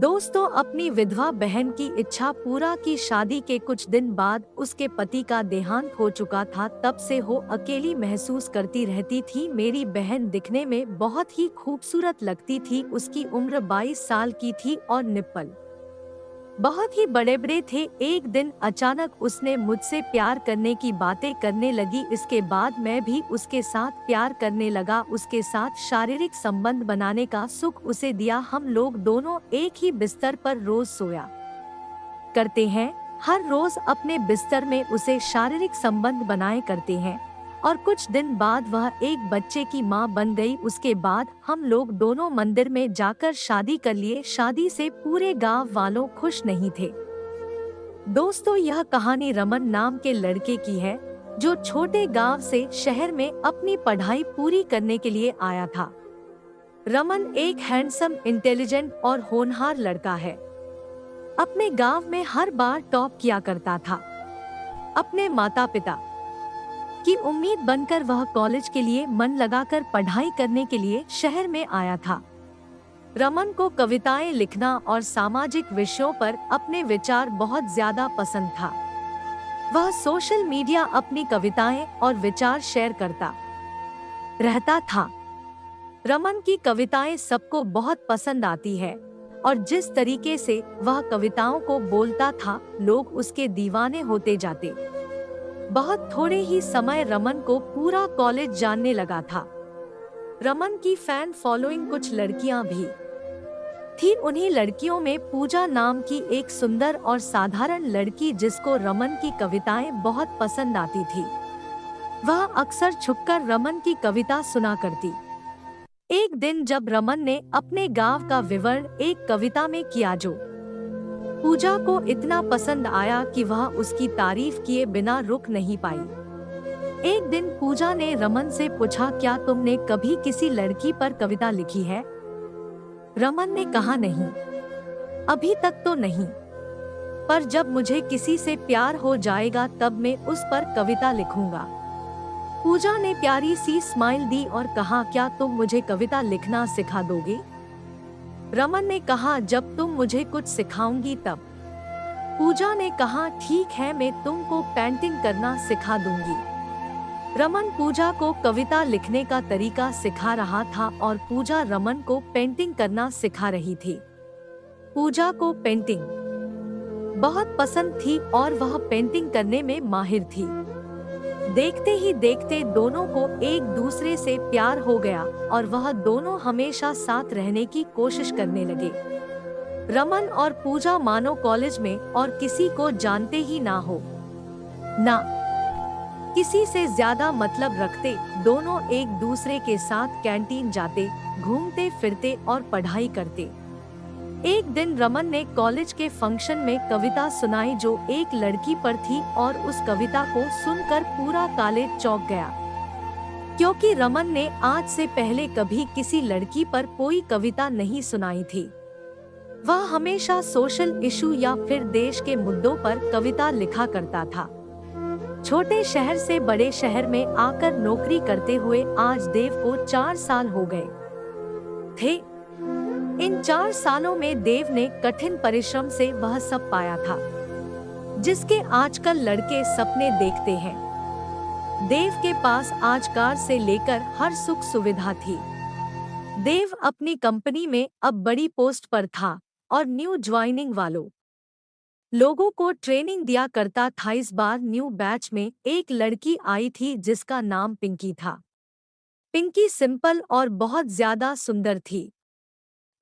दोस्तों, अपनी विधवा बहन की इच्छा पूरा की शादी के कुछ दिन बाद उसके पति का देहांत हो चुका था। तब से वो अकेली महसूस करती रहती थी। मेरी बहन दिखने में बहुत ही खूबसूरत लगती थी। उसकी उम्र 22 साल की थी और निप्पल बहुत ही बड़े बड़े थे। एक दिन अचानक उसने मुझसे प्यार करने की बातें करने लगी। इसके बाद मैं भी उसके साथ प्यार करने लगा। उसके साथ शारीरिक संबंध बनाने का सुख उसे दिया। हम लोग दोनों एक ही बिस्तर पर रोज सोया करते हैं। हर रोज अपने बिस्तर में उसे शारीरिक संबंध बनाए करते हैं और कुछ दिन बाद वह एक बच्चे की मां बन गई। उसके बाद हम लोग दोनों मंदिर में जाकर शादी कर लिए। शादी से पूरे गांव वालों खुश नहीं थे। दोस्तों, यह कहानी रमन नाम के लड़के की है जो छोटे गांव से शहर में अपनी पढ़ाई पूरी करने के लिए आया था। रमन एक हैंडसम, इंटेलिजेंट और होनहार लड़का है। अपने गांव में हर बार टॉप किया करता था। अपने माता पिता की उम्मीद बनकर वह कॉलेज के लिए मन लगाकर पढ़ाई करने के लिए शहर में आया था। रमन को कविताएं लिखना और सामाजिक विषयों पर अपने विचार बहुत ज्यादा पसंद था। वह सोशल मीडिया अपनी कविताएं और विचार शेयर करता रहता था। रमन की कविताएं सबको बहुत पसंद आती है और जिस तरीके से वह कविताओं को बोलता था, लोग उसके दीवाने होते जाते। बहुत थोड़े ही समय रमन को पूरा कॉलेज जानने लगा था। रमन की फैन फॉलोइंग कुछ लड़कियां भी थी। उन्हीं लड़कियों में पूजा नाम की एक सुंदर और साधारण लड़की, जिसको रमन की कविताएं बहुत पसंद आती थी। वह अक्सर छुपकर रमन की कविता सुना करती। एक दिन जब रमन ने अपने गांव का विवरण एक कविता में किया, जो पूजा को इतना पसंद आया कि वह उसकी तारीफ किए बिना रुक नहीं पाई। एक दिन पूजा ने रमन से पूछा, क्या तुमने कभी किसी लड़की पर कविता लिखी है? रमन ने कहा, नहीं, अभी तक तो नहीं, पर जब मुझे किसी से प्यार हो जाएगा तब मैं उस पर कविता लिखूंगा। पूजा ने प्यारी सी स्माइल दी और कहा, क्या तुम मुझे कविता लिखना सिखा दोगे? रमन ने कहा, जब तुम मुझे कुछ सिखाऊंगी तब। पूजा ने कहा, ठीक है, मैं तुमको पेंटिंग करना सिखा दूंगी। रमन पूजा को कविता लिखने का तरीका सिखा रहा था और पूजा रमन को पेंटिंग करना सिखा रही थी। पूजा को पेंटिंग बहुत पसंद थी और वह पेंटिंग करने में माहिर थी। देखते ही देखते दोनों को एक दूसरे से प्यार हो गया और वह दोनों हमेशा साथ रहने की कोशिश करने लगे। रमन और पूजा मानो कॉलेज में और किसी को जानते ही ना हो, ना किसी से ज्यादा मतलब रखते। दोनों एक दूसरे के साथ कैंटीन जाते, घूमते फिरते और पढ़ाई करते। एक दिन रमन ने कॉलेज के फंक्शन में कविता सुनाई जो एक लड़की पर थी और उस कविता को सुनकर पूरा कॉलेज चौंक गया, क्योंकि रमन ने आज से पहले कभी किसी लड़की पर कोई कविता नहीं सुनाई थी। वह हमेशा सोशल इशू या फिर देश के मुद्दों पर कविता लिखा करता था। छोटे शहर से बड़े शहर में आकर नौकरी करते हुए आज देव को 4 साल हो गए थे। इन 4 सालों में देव ने कठिन परिश्रम से वह सब पाया था जिसके आजकल लड़के सपने देखते हैं। देव के पास आज कार से लेकर हर सुख सुविधा थी। देव अपनी कंपनी में अब बड़ी पोस्ट पर था और न्यू ज्वाइनिंग वालों लोगों को ट्रेनिंग दिया करता था। इस बार न्यू बैच में एक लड़की आई थी जिसका नाम पिंकी था। पिंकी सिंपल और बहुत ज्यादा सुंदर थी।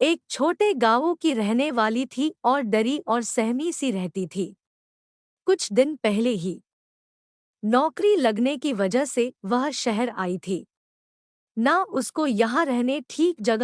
एक छोटे गांवों की रहने वाली थी और डरी और सहमी सी रहती थी। कुछ दिन पहले ही नौकरी लगने की वजह से वह शहर आई थी। ना उसको यहाँ रहने ठीक जगह